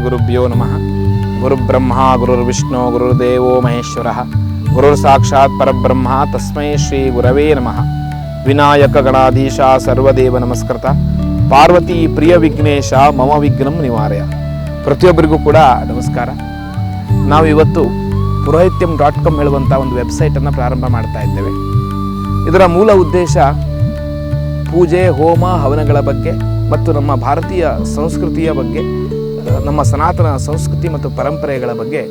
ಗುರುಭ್ಯೋ ನಮಃ. ಗುರುಬ್ರಹ್ಮ ಗುರುರ್ವಿಷ್ಣು ಗುರುರ್ದೇವೋ ಮಹೇಶ್ವರಃ. ಗುರುರ್ ಸಾಕ್ಷಾತ್ ಪರಬ್ರಹ್ಮ ತಸ್ಮೈ ಶ್ರೀ ಗುರವೇ ನಮಃ. ವಿನಾಯಕ ಗಣಾಧೀಶ ಸರ್ವದೇವ ನಮಸ್ಕೃತ. ಪಾರ್ವತಿ ಪ್ರಿಯ ವಿಘ್ನೇಶ ಮಮ ವಿಘ್ನಂ ನಿವಾರಯ. ಪ್ರತಿಯೊಬ್ಬರಿಗೂ ಕೂಡ ನಮಸ್ಕಾರ. ನಾವು ಇವತ್ತು ಪುರೋಹಿತ್ಯಂ.com ಹೇಳುವಂಥ ಒಂದು ವೆಬ್ಸೈಟನ್ನು ಪ್ರಾರಂಭ ಮಾಡ್ತಾ ಇದ್ದೇವೆ. ಇದರ ಮೂಲ ಉದ್ದೇಶ ಪೂಜೆ, ಹೋಮ, ಹವನಗಳ ಬಗ್ಗೆ ಮತ್ತು ನಮ್ಮ ಭಾರತೀಯ ಸಂಸ್ಕೃತಿಯ ಬಗ್ಗೆ, ನಮ್ಮ ಸನಾತನ ಸಂಸ್ಕೃತಿ ಮತ್ತು ಪರಂಪರೆಗಳ ಬಗ್ಗೆ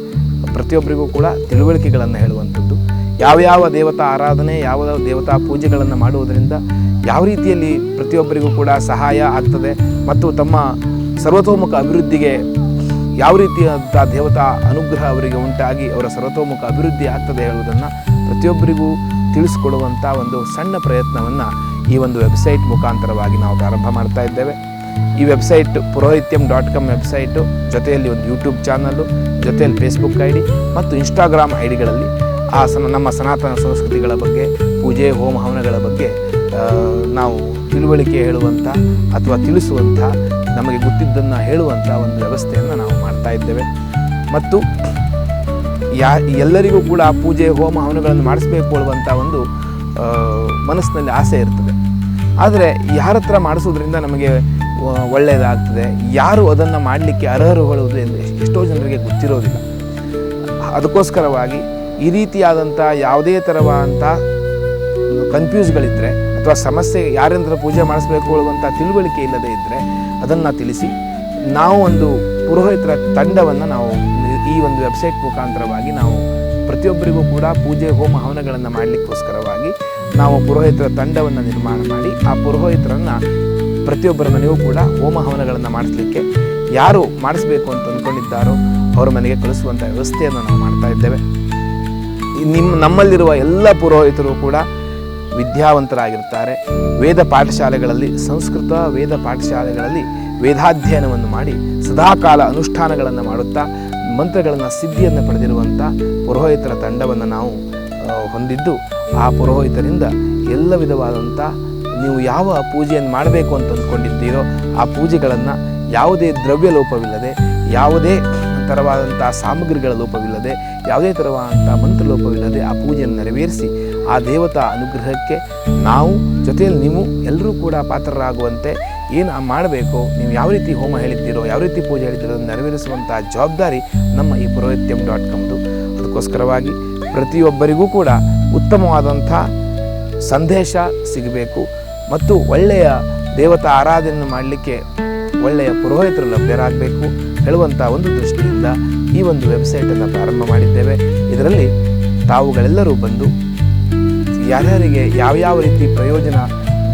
ಪ್ರತಿಯೊಬ್ಬರಿಗೂ ಕೂಡ ತಿಳುವಳಿಕೆಗಳನ್ನು ಹೇಳುವಂಥದ್ದು. ಯಾವ್ಯಾವ ದೇವತಾ ಆರಾಧನೆ, ಯಾವ ದೇವತಾ ಪೂಜೆಗಳನ್ನು ಮಾಡುವುದರಿಂದ ಯಾವ ರೀತಿಯಲ್ಲಿ ಪ್ರತಿಯೊಬ್ಬರಿಗೂ ಕೂಡ ಸಹಾಯ ಆಗ್ತದೆ ಮತ್ತು ತಮ್ಮ ಸರ್ವತೋಮುಖ ಅಭಿವೃದ್ಧಿಗೆ ಯಾವ ರೀತಿಯಾದಂಥ ದೇವತಾ ಅನುಗ್ರಹ ಅವರಿಗೆ ಉಂಟಾಗಿ ಅವರ ಸರ್ವತೋಮುಖ ಅಭಿವೃದ್ಧಿ ಆಗ್ತದೆ ಹೇಳುವುದನ್ನು ಪ್ರತಿಯೊಬ್ಬರಿಗೂ ತಿಳಿಸ್ಕೊಡುವಂಥ ಒಂದು ಸಣ್ಣ ಪ್ರಯತ್ನವನ್ನು ಈ ಒಂದು ವೆಬ್ಸೈಟ್ ಮುಖಾಂತರವಾಗಿ ನಾವು ಪ್ರಾರಂಭ ಮಾಡ್ತಾ ಇದ್ದೇವೆ. ಈ ವೆಬ್ಸೈಟ್ ಪುರೋಹಿತ್ಯಂ.com ವೆಬ್ಸೈಟು ಜೊತೆಯಲ್ಲಿ ಒಂದು ಯೂಟ್ಯೂಬ್ ಚಾನಲ್ಲು, ಜೊತೆಯಲ್ಲಿ ಫೇಸ್ಬುಕ್ ಐ ಡಿ ಮತ್ತು ಇನ್ಸ್ಟಾಗ್ರಾಮ್ ಐ ಡಿಗಳಲ್ಲಿ ನಮ್ಮ ಸನಾತನ ಸಂಸ್ಕೃತಿಗಳ ಬಗ್ಗೆ, ಪೂಜೆ, ಹೋಮ, ಹವನಗಳ ಬಗ್ಗೆ ನಾವು ತಿಳುವಳಿಕೆ ಹೇಳುವಂಥ ಅಥವಾ ತಿಳಿಸುವಂಥ, ನಮಗೆ ಗೊತ್ತಿದ್ದನ್ನು ಹೇಳುವಂಥ ಒಂದು ವ್ಯವಸ್ಥೆಯನ್ನು ನಾವು ಮಾಡ್ತಾ ಇದ್ದೇವೆ. ಮತ್ತು ಎಲ್ಲರಿಗೂ ಕೂಡ ಪೂಜೆ, ಹೋಮ, ಹವನಗಳನ್ನು ಮಾಡಿಸ್ಬೇಕು ಅನ್ನುವಂಥ ಒಂದು ಮನಸ್ಸಿನಲ್ಲಿ ಆಸೆ ಇರ್ತದೆ. ಆದರೆ ಯಾರ ಹತ್ರ ಮಾಡಿಸೋದ್ರಿಂದ ನಮಗೆ ಒಳ್ಳೆಯದಾಗ್ತದೆ, ಯಾರು ಅದನ್ನು ಮಾಡಲಿಕ್ಕೆ ಅರ್ಹರುಗಳು ಎಂದು ಎಷ್ಟೋ ಜನರಿಗೆ ಗೊತ್ತಿರೋದಿಲ್ಲ. ಅದಕ್ಕೋಸ್ಕರವಾಗಿ ಈ ರೀತಿಯಾದಂಥ ಯಾವುದೇ ಥರವಾದಂಥ ಕನ್ಫ್ಯೂಸ್ಗಳಿದ್ದರೆ ಅಥವಾ ಸಮಸ್ಯೆ ಯಾರಿಂದ ಪೂಜೆ ಮಾಡಿಸ್ಬೇಕು ಅನ್ನುವಂಥ ತಿಳುವಳಿಕೆ ಇಲ್ಲದೇ ಇದ್ದರೆ ಅದನ್ನು ತಿಳಿಸಿ ನಾವು ಒಂದು ಪುರೋಹಿತರ ತಂಡವನ್ನು ನಾವು ಈ ಒಂದು ವೆಬ್ಸೈಟ್ ಮುಖಾಂತರವಾಗಿ ನಾವು ಪ್ರತಿಯೊಬ್ಬರಿಗೂ ಕೂಡ ಪೂಜೆ, ಹೋಮ, ಹವನಗಳನ್ನು ಮಾಡಲಿಕ್ಕೋಸ್ಕರವಾಗಿ ನಾವು ಪುರೋಹಿತರ ತಂಡವನ್ನು ನಿರ್ಮಾಣ ಮಾಡಿ ಆ ಪುರೋಹಿತರನ್ನು ಪ್ರತಿಯೊಬ್ಬರ ಮನೆಯೂ ಕೂಡ ಹೋಮ ಹವನಗಳನ್ನು ಮಾಡಿಸ್ಲಿಕ್ಕೆ ಯಾರು ಮಾಡಿಸ್ಬೇಕು ಅಂತ ಅಂದ್ಕೊಂಡಿದ್ದಾರೋ ಅವರ ಮನೆಗೆ ಕಳಿಸುವಂಥ ವ್ಯವಸ್ಥೆಯನ್ನು ನಾವು ಮಾಡ್ತಾ ಇದ್ದೇವೆ. ನಮ್ಮಲ್ಲಿರುವ ಎಲ್ಲ ಪುರೋಹಿತರು ಕೂಡ ವಿದ್ಯಾವಂತರಾಗಿರ್ತಾರೆ. ವೇದ ಪಾಠಶಾಲೆಗಳಲ್ಲಿ, ಸಂಸ್ಕೃತ ವೇದ ಪಾಠಶಾಲೆಗಳಲ್ಲಿ ವೇದಾಧ್ಯಯನವನ್ನು ಮಾಡಿ ಸದಾಕಾಲ ಅನುಷ್ಠಾನಗಳನ್ನು ಮಾಡುತ್ತಾ ಮಂತ್ರಗಳನ್ನು ಸಿದ್ಧಿಯನ್ನು ಪಡೆದಿರುವಂಥ ಪುರೋಹಿತರ ತಂಡವನ್ನು ನಾವು ಹೊಂದಿದ್ದು, ಆ ಪುರೋಹಿತರಿಂದ ಎಲ್ಲ ವಿಧವಾದಂಥ ನೀವು ಯಾವ ಪೂಜೆಯನ್ನು ಮಾಡಬೇಕು ಅಂತ ಅಂದ್ಕೊಂಡಿದ್ದೀರೋ ಆ ಪೂಜೆಗಳನ್ನು ಯಾವುದೇ ದ್ರವ್ಯ ಲೋಪವಿಲ್ಲದೆ, ಯಾವುದೇ ಥರವಾದಂಥ ಸಾಮಗ್ರಿಗಳ ಲೋಪವಿಲ್ಲದೆ, ಯಾವುದೇ ಥರವಾದಂಥ ಮಂತ್ರ ಲೋಪವಿಲ್ಲದೆ ಆ ಪೂಜೆಯನ್ನು ನೆರವೇರಿಸಿ ಆ ದೇವತಾ ಅನುಗ್ರಹಕ್ಕೆ ನಾವು ಜೊತೆಯಲ್ಲಿ ನೀವು ಎಲ್ಲರೂ ಕೂಡ ಪಾತ್ರರಾಗುವಂತೆ ಏನು ಮಾಡಬೇಕು, ನೀವು ಯಾವ ರೀತಿ ಹೋಮ ಹೇಳಿದ್ದೀರೋ, ಯಾವ ರೀತಿ ಪೂಜೆ ಹೇಳಿದ್ದೀರೋ ಅದನ್ನು ನೆರವೇರಿಸುವಂಥ ಜವಾಬ್ದಾರಿ ನಮ್ಮ ಈ ಪುರೋಹಿತ್ಯಂ.comದು. ಅದಕ್ಕೋಸ್ಕರವಾಗಿ ಪ್ರತಿಯೊಬ್ಬರಿಗೂ ಕೂಡ ಉತ್ತಮವಾದಂಥ ಸಂದೇಶ ಸಿಗಬೇಕು ಮತ್ತು ಒಳ್ಳೆಯ ದೇವತಾ ಆರಾಧನೆಯನ್ನು ಮಾಡಲಿಕ್ಕೆ ಒಳ್ಳೆಯ ಪುರೋಹಿತರು ಲಭ್ಯರಾಗಬೇಕು ಹೇಳುವಂಥ ಒಂದು ದೃಷ್ಟಿಯಿಂದ ಈ ಒಂದು ವೆಬ್ಸೈಟನ್ನು ಪ್ರಾರಂಭ ಮಾಡಿದ್ದೇವೆ. ಇದರಲ್ಲಿ ತಾವುಗಳೆಲ್ಲರೂ ಬಂದು ಯಾರ್ಯಾರಿಗೆ ಯಾವ್ಯಾವ ರೀತಿ ಪ್ರಯೋಜನ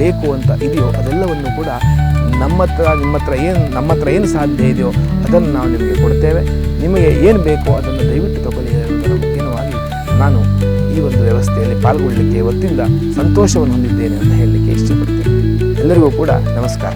ಬೇಕು ಅಂತ ಇದೆಯೋ ಅದೆಲ್ಲವನ್ನು ಕೂಡ ನಮ್ಮ ಹತ್ರ ಏನು ಸಾಧ್ಯ ಇದೆಯೋ ಅದನ್ನು ನಾವು ನಿಮಗೆ ಕೊಡ್ತೇವೆ. ನಿಮಗೆ ಏನು ಬೇಕೋ ಅದನ್ನು ದಯವಿಟ್ಟು ತಗೊಳ್ಳಿ ಹೇಳುವುದರ ಮುಖ್ಯವಾಗಿ ನಾನು ಈ ಒಂದು ವ್ಯವಸ್ಥೆಯಲ್ಲಿ ಪಾಲ್ಗೊಳ್ಳಲಿಕ್ಕೆ ಇವತ್ತಿಂದ ಸಂತೋಷವನ್ನು ಹೊಂದಿದ್ದೇನೆ ಅಂತ ಹೇಳಲಿಕ್ಕೆ ಇಷ್ಟಪಡ್ತೇನೆ. ಎಲ್ಲರಿಗೂ ಕೂಡ ನಮಸ್ಕಾರ.